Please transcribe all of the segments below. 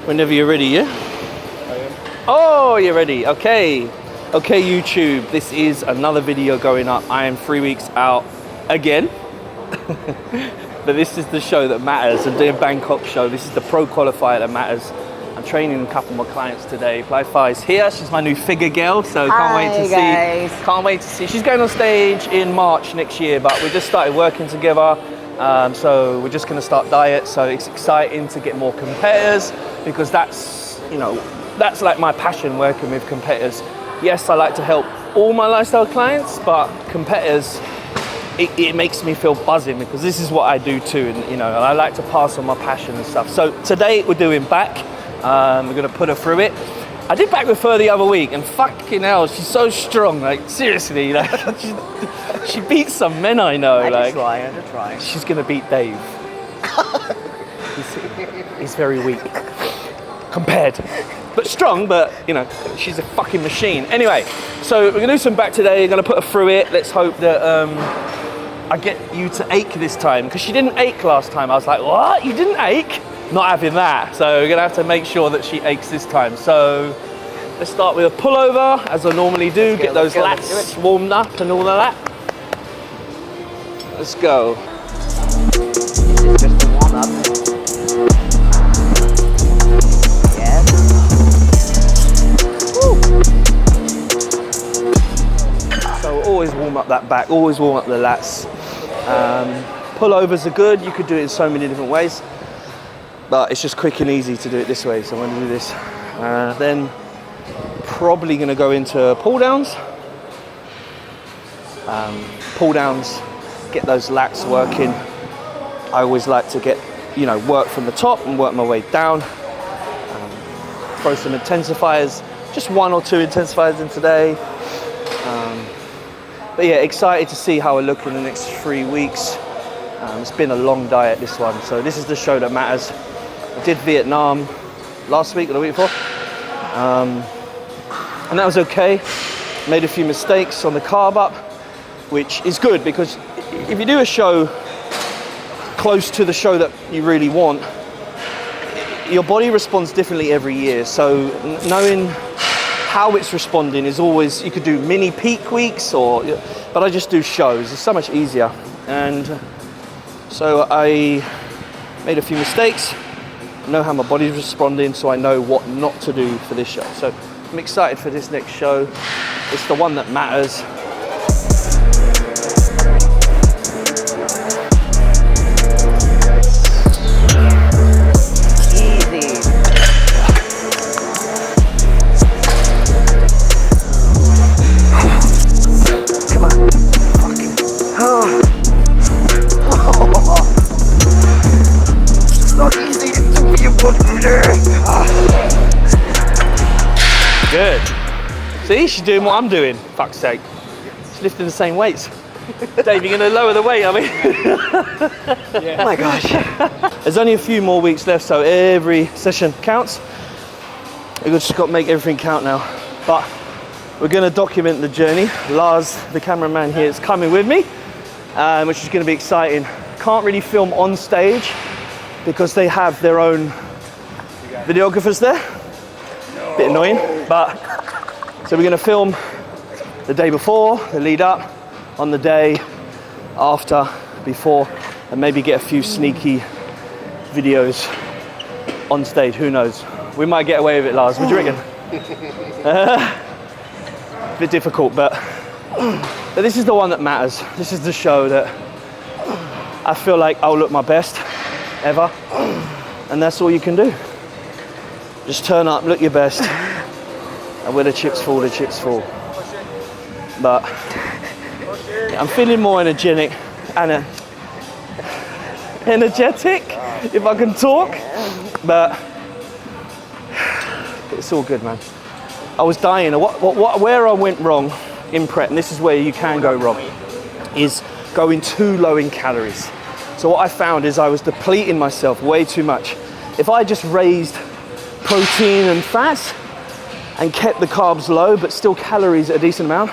Whenever you're ready, yeah? I am. Oh, you're ready. Okay. Okay, YouTube. This is another video going up. I am 3 weeks out again. But this is the show that matters. I'm doing Bangkok show. This is the pro qualifier that matters. I'm training a couple of my clients today. Plyfah is here. She's my new figure girl, so can't wait to see. Can't wait to see. She's going on stage in March next year, but we just started working together. So we're just going to start diet. So it's exciting to get more competitors because that's, you know, that's like my passion, working with competitors. Yes, I like to help all my lifestyle clients, but competitors, it makes me feel buzzing because this is what I do too, and you know, I like to pass on my passion and stuff. So today we're doing back. We're gonna put her through it. I did back with her the other week, and fucking hell, she's so strong. Like seriously, like she beats some men I know. I just try. She's gonna beat Dave. he's very weak compared, but strong. But you know, she's a fucking machine. Anyway, so we're gonna do some back today. We're gonna put her through it. Let's hope that I get you to ache this time, because she didn't ache last time. I was like, what? You didn't ache? Not having that. So we're gonna have to make sure that she aches this time. So let's start with a pullover, as I normally do. Get those lats warmed up and all of that. Let's go. This is just a warm up. Yes. Woo. So always warm up that back, always warm up the lats. Pullovers are good. You could do it in so many different ways, but it's just quick and easy to do it this way. So I'm going to do this. Then probably going to go into pull downs. Pull downs, get those lats working. I always like to get, you know, work from the top and work my way down. Throw some intensifiers, just 1 or 2 intensifiers in today. But yeah, excited to see how I look in the next 3 weeks. It's been a long diet, this one. So this is the show that matters. I did Vietnam last week or the week before. And that was okay. Made a few mistakes on the carb up, which is good, because if you do a show close to the show that you really want, your body responds differently every year. So knowing how it's responding is always, you could do mini peak weeks, but I just do shows. It's so much easier. And so I made a few mistakes. I know how my body's responding, so I know what not to do for this show. So I'm excited for this next show. It's the one that matters. Good. See, she's doing what I'm doing. Fuck's sake. She's lifting the same weights. Dave, you're going to lower the weight, I mean. Yeah. Oh my gosh. There's only a few more weeks left, so every session counts. We've just got to make everything count now. But we're going to document the journey. Lars, the cameraman here, is coming with me, which is going to be exciting. Can't really film on stage because they have their own videographers there. Bit annoying, but so we're going to film the day before, the lead up, on the day after, before, and maybe get a few sneaky videos on stage. Who knows? We might get away with it, Lars. What do you reckon? A bit difficult, but this is the one that matters. This is the show that I feel like I'll look my best ever, and that's all you can do. Just turn up, look your best, and where the chips fall, the chips fall. But I'm feeling more energetic, if I can talk. But it's all good, man. I was dying. Where I went wrong in prep, and this is where you can go wrong, is going too low in calories. So what I found is I was depleting myself way too much. If I just raised protein and fats and kept the carbs low, but still calories at a decent amount,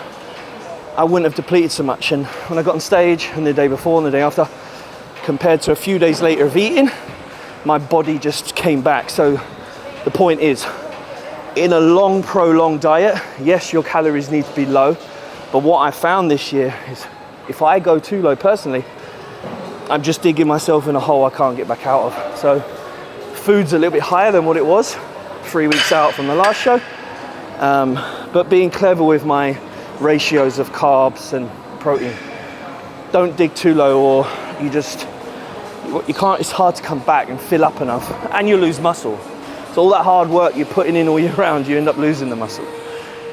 I wouldn't have depleted so much. And when I got on stage, and the day before and the day after, compared to a few days later of eating, my body just came back. So the point is, in a long, prolonged diet, yes, your calories need to be low. But what I found this year is if I go too low personally, I'm just digging myself in a hole I can't get back out of. So food's a little bit higher than what it was 3 weeks out from the last show. But being clever with my ratios of carbs and protein. Don't dig too low, or you can't, it's hard to come back and fill up enough, and you lose muscle. So all that hard work you're putting in all year round, you end up losing the muscle,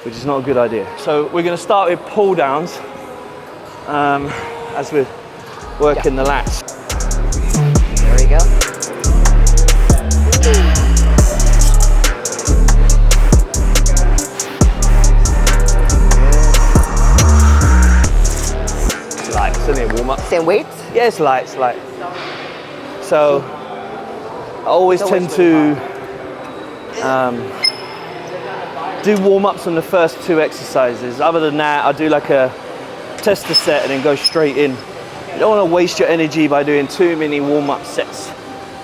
which is not a good idea. So we're gonna start with pull downs as we're working the lats. There we go. It's light, isn't it? Warm up. Same weight? Yeah, it's light, it's light. So I always tend to do warm-ups on the first 2 exercises. Other than that, I do like a tester set and then go straight in. You don't want to waste your energy by doing too many warm-up sets.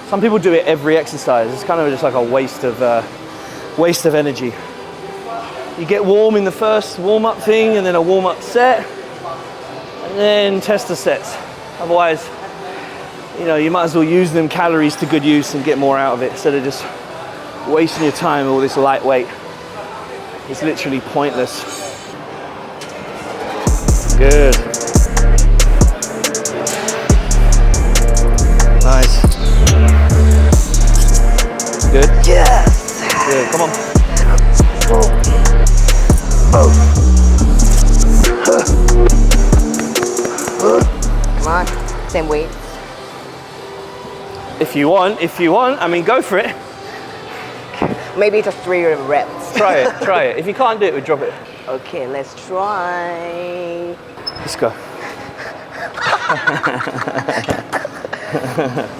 Some people do it every exercise. It's kind of just like a waste of energy. You get warm in the first warm-up thing, and then a warm-up set, and then tester sets. Otherwise, you know, you might as well use them calories to good use and get more out of it instead of just wasting your time with all this lightweight. It's literally pointless. Good. Nice. Good. Yes. Good. Come on. Come on. Same weight. If you want, I mean, go for it. Maybe just 3 reps. Try it, try it. If you can't do it, we drop it. Okay, let's try. Let's go.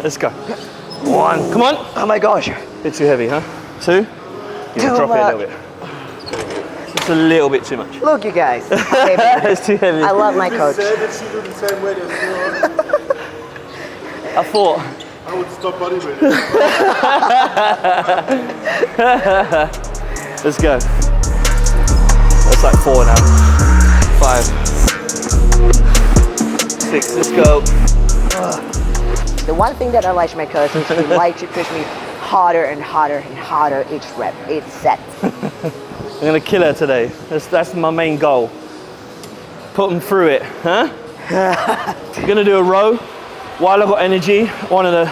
Let's go. 1. Come on. Oh my gosh. Bit too heavy, huh? 2. Too Drop much. it a little bit. Just a little bit too much. Look, you guys. It's too heavy. I love my coach. Said that she do the same weight as you. I thought. I would stop bodybuilding. Let's go. That's like 4 now. 5. 6. Let's go. The one thing that I like my coach is he likes to push me harder and harder and harder each rep, each set. I'm gonna kill her today. That's my main goal. Put them through it, huh? I'm gonna do a row while I've got energy, one of the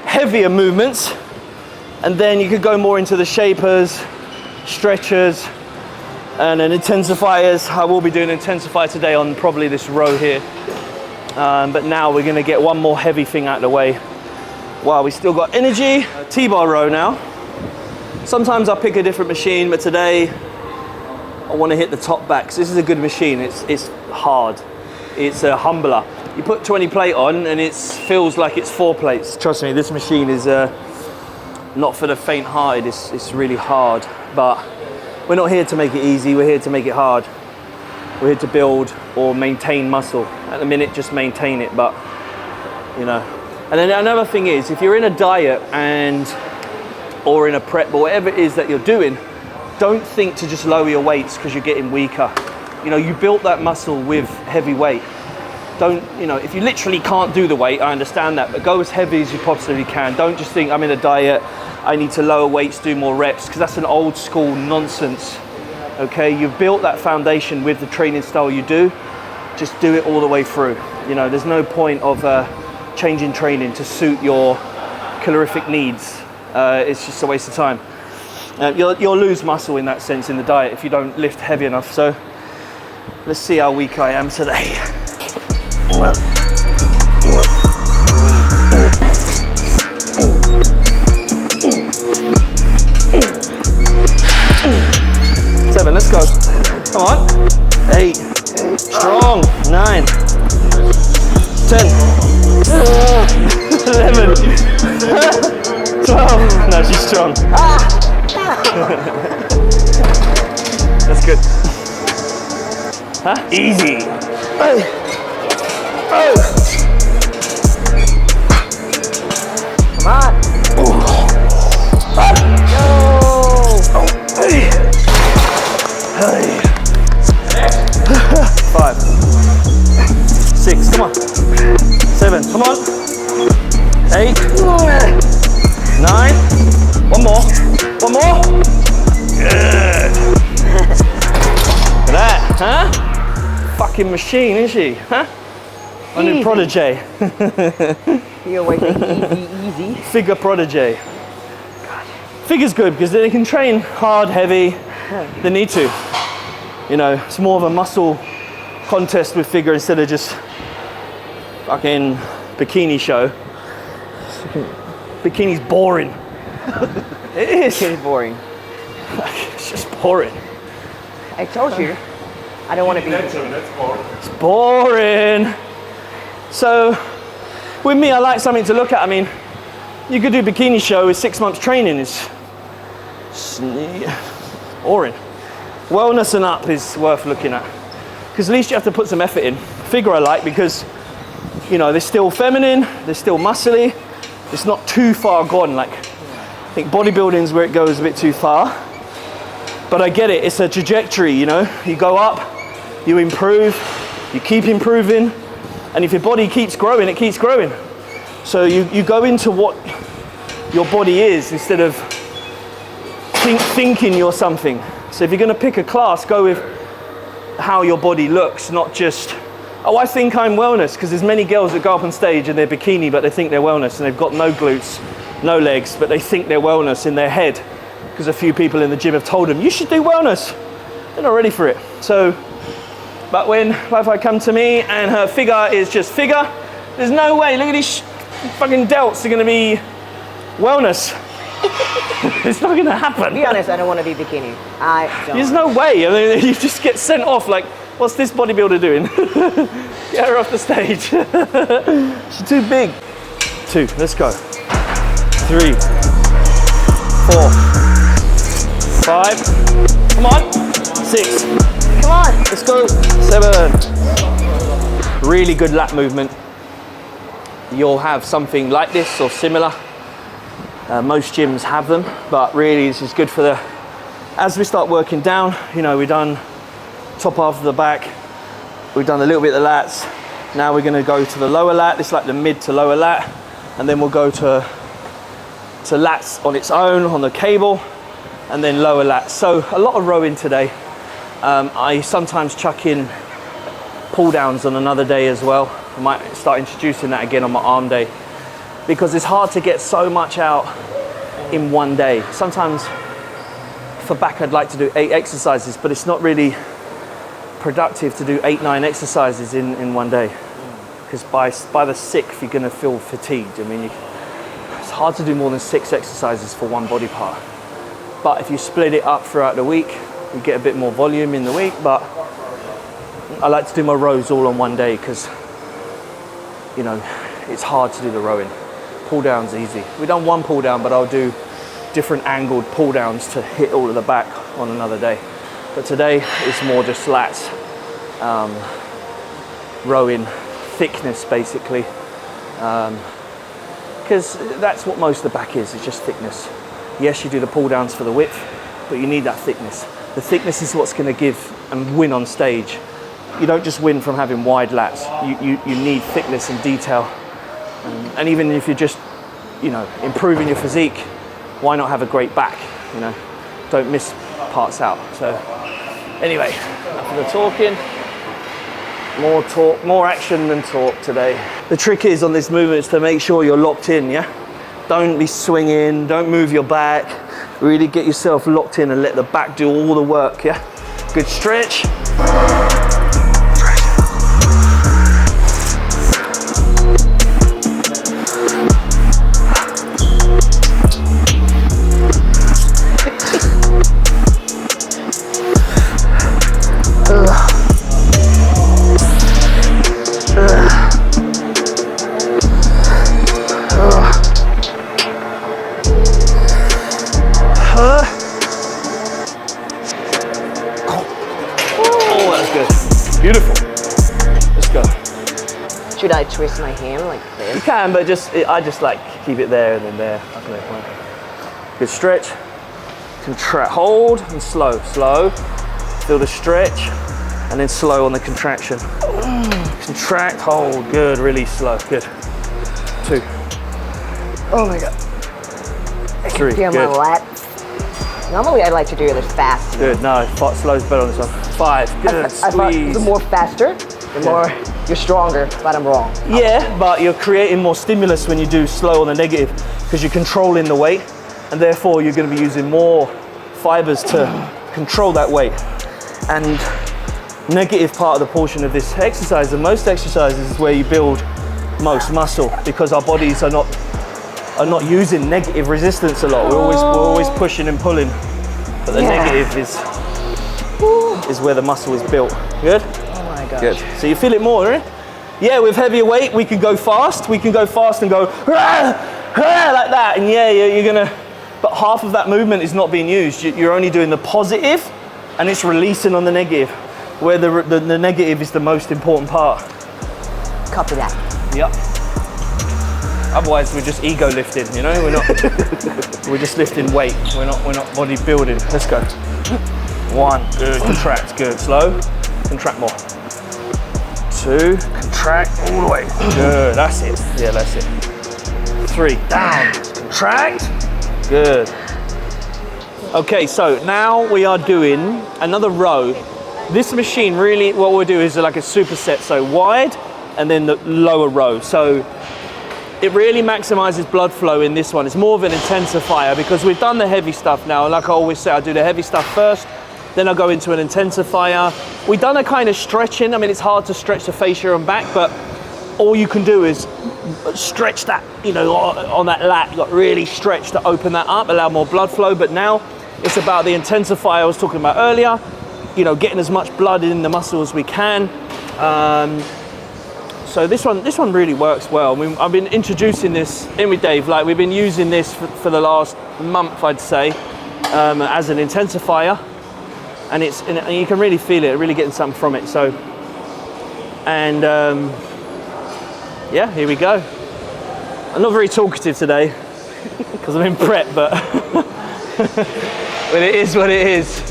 heavier movements, and then you could go more into the shapers, stretchers, and then intensifiers. I will be doing an intensifier today on probably this row here. But now we're gonna get one more heavy thing out of the way while we still got energy. T-bar row now. Sometimes I pick a different machine, but today I wanna hit the top back. So this is a good machine, it's hard. It's a humbler. You put 20 plate on and it feels like it's 4 plates. Trust me, this machine is not for the faint-hearted. It's really hard, but we're not here to make it easy, we're here to make it hard. We're here to build or maintain muscle. At the minute, just maintain it, but you know. And then another thing is, if you're in a diet or in a prep or whatever it is that you're doing, don't think to just lower your weights because you're getting weaker. You know, you built that muscle with heavy weight. Don't, you know, if you literally can't do the weight, I understand that, but go as heavy as you possibly can. Don't just think I'm in a diet, I need to lower weights, do more reps, because that's an old school nonsense. Okay, you've built that foundation with the training style you do, just do it all the way through. You know, there's no point of changing training to suit your calorific needs. It's just a waste of time. You'll lose muscle in that sense in the diet if you don't lift heavy enough. So let's see how weak I am today. 7, let's go. Come on. 8, strong. 9, 10, 11, 12. No, she's strong. That's good. Huh? Easy. Come on. One more. One more. Good. Look at that, huh? Fucking machine, isn't she? Huh? My new protege. You're working easy. Figure protege. Figure's good because they can train hard, heavy. They need to. You know, it's more of a muscle contest with figure instead of just fucking bikini show. Bikini's boring. It is. It's boring. It's just boring. I told you, I don't want to be. It's boring. So, with me, I like something to look at. I mean, you could do bikini show with 6 months training. It's boring. Wellness and up is worth looking at. Because at least you have to put some effort in. Figure I like because, you know, they're still feminine, they're still muscly. It's not too far gone. Like, I think bodybuilding's where it goes a bit too far. But I get it, it's a trajectory, you know? You go up, you improve, you keep improving. And if your body keeps growing, it keeps growing. So you go into what your body is instead of thinking you're something. So if you're gonna pick a class, go with how your body looks, not just, oh, I think I'm wellness, because there's many girls that go up on stage in their bikini, but they think they're wellness, and they've got no glutes, no legs, but they think they're wellness in their head, because a few people in the gym have told them, you should do wellness. They're not ready for it. So, but when Plyfah come to me and her figure is just figure, there's no way, look at these fucking delts are gonna be wellness. It's not gonna happen. To be honest, I don't want to be bikini. I don't. There's no way. I mean, you just get sent off like, what's this bodybuilder doing? Get her off the stage. She's too big. 2, let's go. 3, 4, 5, come on. 6, Come on. let's go. 7. Really good lat movement. You'll have something like this or similar. Most gyms have them, but really this is good for the, as we start working down, you know, we've done top half of the back, we've done a little bit of the lats, now we're gonna go to the lower lat, it's like the mid to lower lat, and then we'll go to lats on its own, on the cable, and then lower lats. So a lot of rowing today. I sometimes chuck in pull downs on another day as well. I might start introducing that again on my arm day, because it's hard to get so much out in one day. Sometimes for back I'd like to do 8 exercises, but it's not really productive to do 8, 9 exercises in one day, because by the 6th you're going to feel fatigued. I mean, it's hard to do more than 6 exercises for one body part, but if you split it up throughout the week, you get a bit more volume in the week. But I like to do my rows all on one day because, you know, it's hard to do the rowing. Pull down's easy. We've done one pull down, but I'll do different angled pull downs to hit all of the back on another day. But today it's more just lats, rowing, thickness basically, because that's what most of the back is, it's just thickness. Yes, you do the pull downs for the width, but you need that thickness. The thickness is what's going to give and win on stage. You don't just win from having wide lats, you need thickness and detail. And even if you're just, you know, improving your physique, why not have a great back, you know? Don't miss parts out. So anyway, enough of the talking. More talk, more action than talk today. The trick is on this movement is to make sure you're locked in, yeah? Don't be swinging, don't move your back. Really get yourself locked in and let the back do all the work, yeah? Good stretch. Beautiful. Let's go. Should I twist my hand like this? You can, but I just like keep it there and then there. Good stretch. Contract, hold and slow. Slow. Feel the stretch and then slow on the contraction. Contract, hold. Good. Really slow. Good. 2. Oh my God. Okay. 3. Feel my Good. lats. Normally I like to do this fast. Good. No, slow's better on this one. 5. Good. I thought Squeeze. the more faster, the more you're stronger, but I'm wrong. Yeah, but you're creating more stimulus when you do slow on the negative because you're controlling the weight, and therefore you're going to be using more fibers to control that weight. And negative part of the portion of this exercise, and most exercises, is where you build most muscle because our bodies are not using negative resistance a lot. We're always pushing and pulling, but the negative is where the muscle is built. Good? Oh my gosh. Good. So you feel it more, right? Yeah, with heavier weight, we can go fast. We can go fast and go like that, and yeah, you're gonna. But half of that movement is not being used. You're only doing the positive, and it's releasing on the negative, where the negative is the most important part. Copy that. Yep. Otherwise, we're just ego lifting. You know, we're not. We're just lifting weight. We're not bodybuilding. Let's go. 1. Good. Contract. Good. Slow. Contract more. 2. Contract all the way. Good. That's it. Yeah, that's it. 3. Down. Contract. Good. Okay, so now we are doing another row. This machine really, what we'll do is like a superset, so wide and then the lower row. So it really maximizes blood flow in this one. It's more of an intensifier because we've done the heavy stuff now. Like I always say, I do the heavy stuff first, then I go into an intensifier. We've done a kind of stretching. I mean, it's hard to stretch the fascia and back, but all you can do is stretch that, you know, on that lat, you got really stretch to open that up, allow more blood flow. But now it's about the intensifier I was talking about earlier, you know, getting as much blood in the muscle as we can. So this one really works well. I mean, I've been introducing this in with Dave, like we've been using this for the last month, I'd say, as an intensifier, and you can really feel it, really getting something from it. So, and yeah, here we go. I'm not very talkative today because I'm in prep, but it is what it is.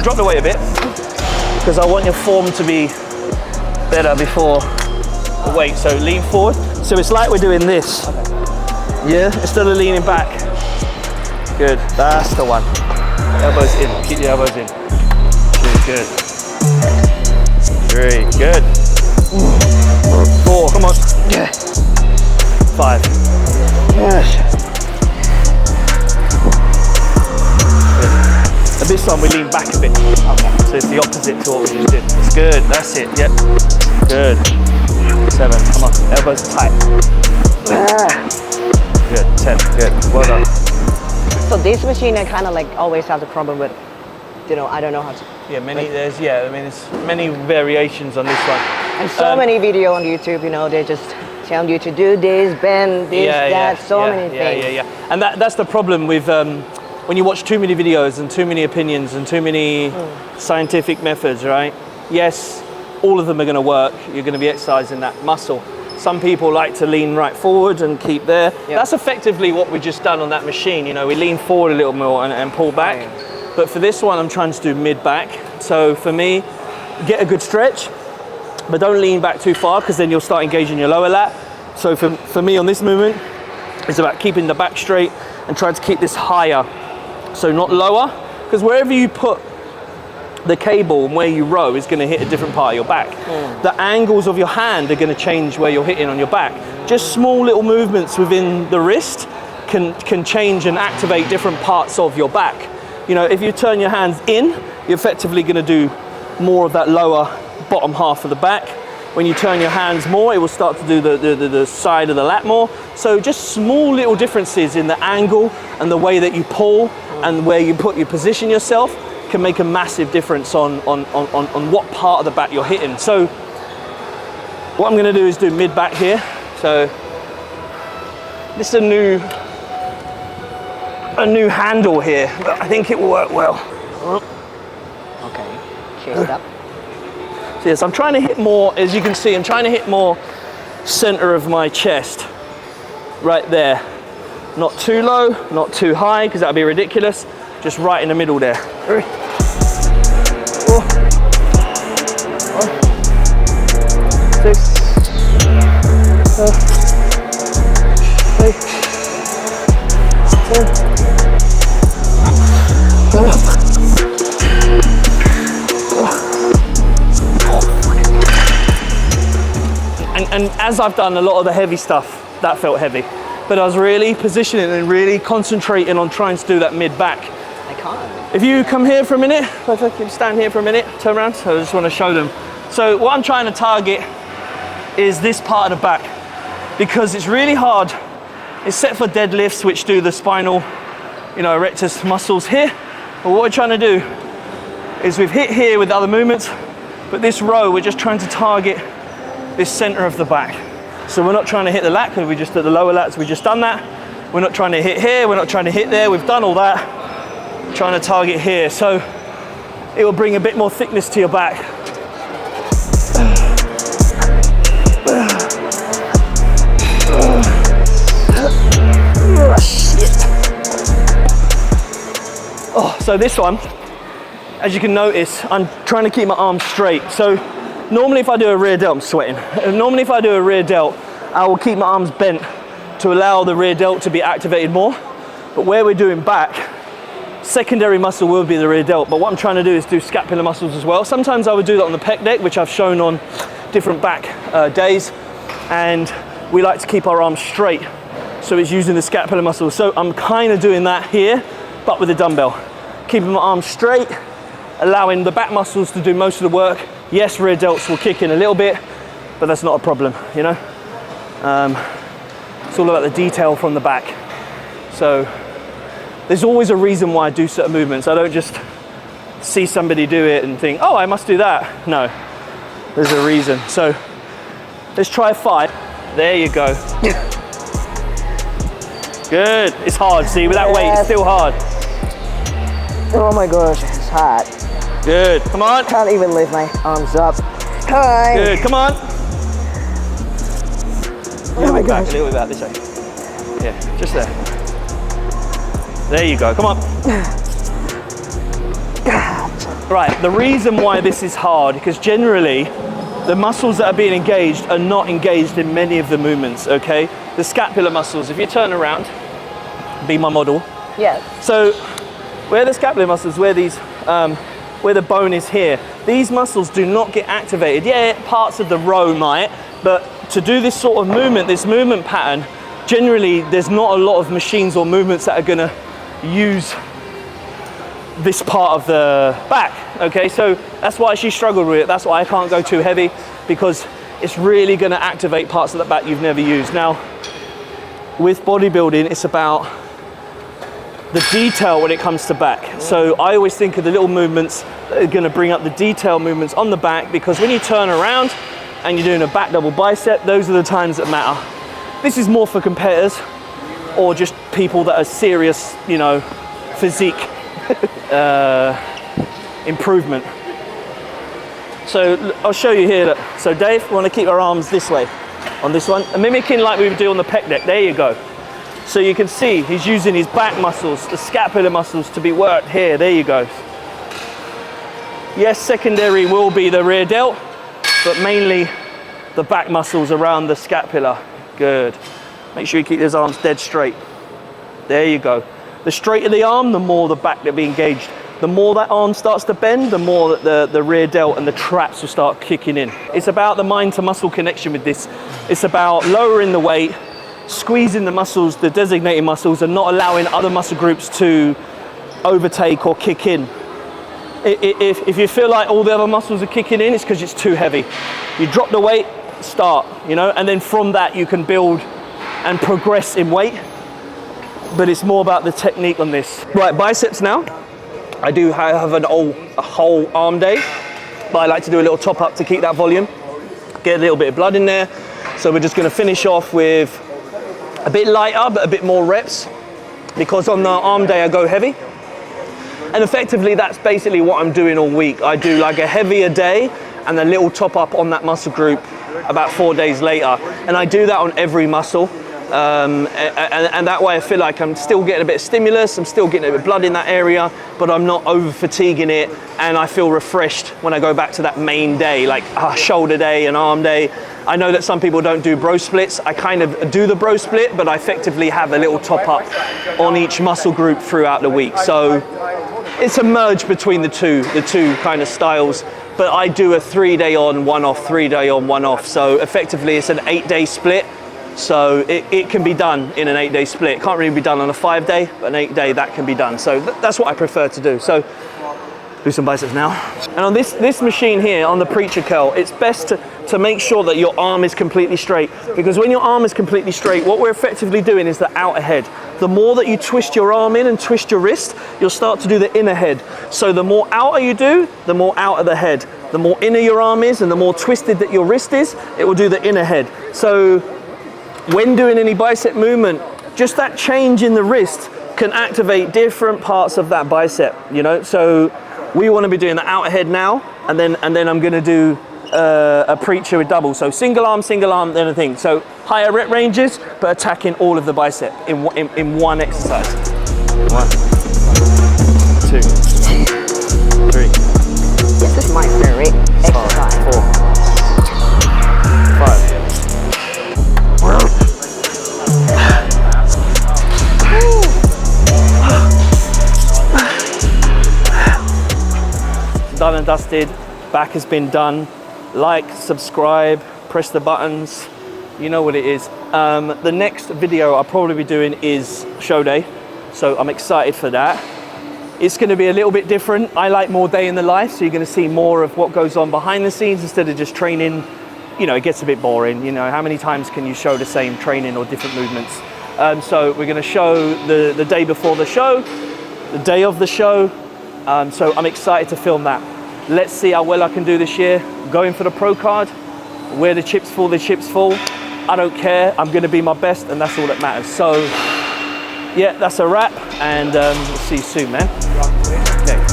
Drop the weight a bit because I want your form to be better before the weight. So lean forward. So it's like we're doing this. Yeah, instead of leaning back. Good. That's the one. Elbows in. Keep the elbows in. 2. Good. 3. Good. 4. Come on. Yeah. 5. Yes. And this one we lean back a bit. Okay. So it's the opposite to what we just did. It's good. That's it. Yep. Good. 7. Come on. Elbows tight. Good. 10. Good. Well done. So this machine, I kind of like always have the problem with, you know, I don't know how to. Yeah, there's many variations on this one. And so many videos on YouTube, you know, they just tell you to do this, bend this, many things. Yeah. And that's the problem with when you watch too many videos and too many opinions and too many scientific methods, right? Yes, all of them are going to work. You're going to be exercising that muscle. Some people like to lean right forward and keep there. Yep. That's effectively what we just done on that machine. You know, we lean forward a little more and pull back. But for this one, I'm trying to do mid-back. So for me, get a good stretch, but don't lean back too far because then you'll start engaging your lower lat. So for me on this movement, it's about keeping the back straight and trying to keep this higher. So not lower, because wherever you put the cable and where you row is going to hit a different part of your back. The angles of your hand are going to change where you're hitting on your back. Just small little movements within the wrist can change and activate different parts of your back. You know, if you turn your hands in, you're effectively going to do more of that lower bottom half of the back. When you turn your hands more, it will start to do the side of the lat more. So just small little differences in the angle and the way that you pull and where you position yourself can make a massive difference on what part of the back you're hitting. So what I'm gonna do is do mid back here. So this is a new handle here, but I think it will work well. Okay, chase up. So yes, I'm trying to hit more, as you can see, I'm trying to hit more center of my chest, right there. Not too low, not too high, because that would be ridiculous. Just right in the middle there. 3, 4, 5, 6, 7, 8, 10. And as I've done a lot of the heavy stuff, that felt heavy. But I was really positioning and really concentrating on trying to do that mid-back. I can't. If you come here for a minute, if I can stand here for a minute, turn around, so I just want to show them. So what I'm trying to target is this part of the back, because it's really hard. It's set for deadlifts, which do the spinal, erectus muscles here. But what we're trying to do is we've hit here with other movements, but this row, we're just trying to target this center of the back. So we're not trying to hit the lat, because we just did the lower lats, we just done that. We're not trying to hit here, we're not trying to hit there, we've done all that. We're trying to target here. So it will bring a bit more thickness to your back. Oh, so this one, as you can notice, I'm trying to keep my arms straight. So normally if I do a rear delt, I'm sweating. Normally if I do a rear delt, I will keep my arms bent to allow the rear delt to be activated more. But where we're doing back, secondary muscle will be the rear delt. But what I'm trying to do is do scapular muscles as well. Sometimes I would do that on the pec deck, which I've shown on different back days. And we like to keep our arms straight. So it's using the scapular muscles. So I'm kind of doing that here, but with a dumbbell. Keeping my arms straight, allowing the back muscles to do most of the work. Yes, rear delts will kick in a little bit, but that's not a problem, It's all about the detail from the back. So there's always a reason why I do certain movements. I don't just see somebody do it and think, oh, I must do that. No, there's a reason. So let's try 5. There you go. Good. It's hard, see, with that weight, it's still hard. Oh my gosh, it's hot. Good. Come on. Can't even lift my arms up. Hi. Good. Come on. Oh my gosh. A little bit back this way. Yeah, just there. There you go. Come on. Right. The reason why this is hard, because generally the muscles that are being engaged are not engaged in many of the movements. Okay. The scapular muscles. If you turn around, be my model. Yes. So where the scapular muscles, where these. Where the bone is here, these muscles do not get activated. Yeah, parts of the row might, but to do this sort of movement, this movement pattern, generally there's not a lot of machines or movements that are gonna use this part of the back, okay? So that's why she struggled with it. That's why I can't go too heavy, because it's really gonna activate parts of the back you've never used. Now, with bodybuilding, it's about the detail when it comes to back. So I always think of the little movements that are gonna bring up the detail movements on the back, because when you turn around and you're doing a back double bicep, those are the times that matter. This is more for competitors or just people that are serious, physique improvement. So I'll show you here. So Dave, we wanna keep our arms this way on this one, and mimicking like we would do on the pec deck. There you go. So you can see he's using his back muscles, the scapular muscles, to be worked here. There you go. Yes, secondary will be the rear delt, but mainly the back muscles around the scapula. Good. Make sure you keep those arms dead straight. There you go. The straighter the arm, the more the back will be engaged. The more that arm starts to bend, the more that the rear delt and the traps will start kicking in. It's about the mind to muscle connection with this. It's about lowering the weight, squeezing the muscles, the designated muscles, and not allowing other muscle groups to overtake or kick in. If you feel like all the other muscles are kicking in, it's because it's too heavy. You drop the weight, start, you know, and then from that you can build and progress in weight. But it's more about the technique on this. Right, biceps now. I do have a whole arm day, but I like to do a little top up to keep that volume, get a little bit of blood in there. So we're just gonna finish off with a bit lighter, but a bit more reps, because on the arm day I go heavy. And effectively that's basically what I'm doing all week. I do like a heavier day and a little top up on that muscle group about 4 days later. And I do that on every muscle. And that way I feel like I'm still getting a bit of stimulus, I'm still getting a bit of blood in that area, but I'm not over fatiguing it, and I feel refreshed when I go back to that main day, like shoulder day and arm day. I know that some people don't do bro splits. I kind of do the bro split, but I effectively have a little top up on each muscle group throughout the week. So it's a merge between the two kind of styles, but I do a 3 day on, 1 off, 3 day on, 1 off. So effectively it's an 8 day split. So it can be done in an 8 day split. It can't really be done on a 5 day, but an 8 day that can be done. So that's what I prefer to do. So do some biceps now. And on this machine here, on the preacher curl, it's best to make sure that your arm is completely straight, because when your arm is completely straight, what we're effectively doing is the outer head. The more that you twist your arm in and twist your wrist, you'll start to do the inner head. So the more outer you do, the more outer the head. The more inner your arm is and the more twisted that your wrist is, it will do the inner head. So when doing any bicep movement, just that change in the wrist can activate different parts of that bicep, you know? So we want to be doing the outer head now, and then I'm going to do a preacher with double. So single arm, then a thing. So higher rep ranges, but attacking all of the bicep in one exercise. 1, 2, 3. This is my favorite exercise. 4, 5. Done and dusted, back has been done. Like, subscribe, press the buttons, you know what it is. The next video I'll probably be doing is show day, so I'm excited for that. It's gonna be a little bit different. I like more day in the life, so you're gonna see more of what goes on behind the scenes instead of just training. You know, it gets a bit boring. You know, how many times can you show the same training or different movements? So we're gonna show the day before the show, the day of the show. So I'm excited to film that. Let's see how well I can do this year. Going for the pro card, where the chips fall, the chips fall. I don't care, I'm gonna be my best, and that's all that matters. So yeah, that's a wrap, and we'll see you soon, man. Okay.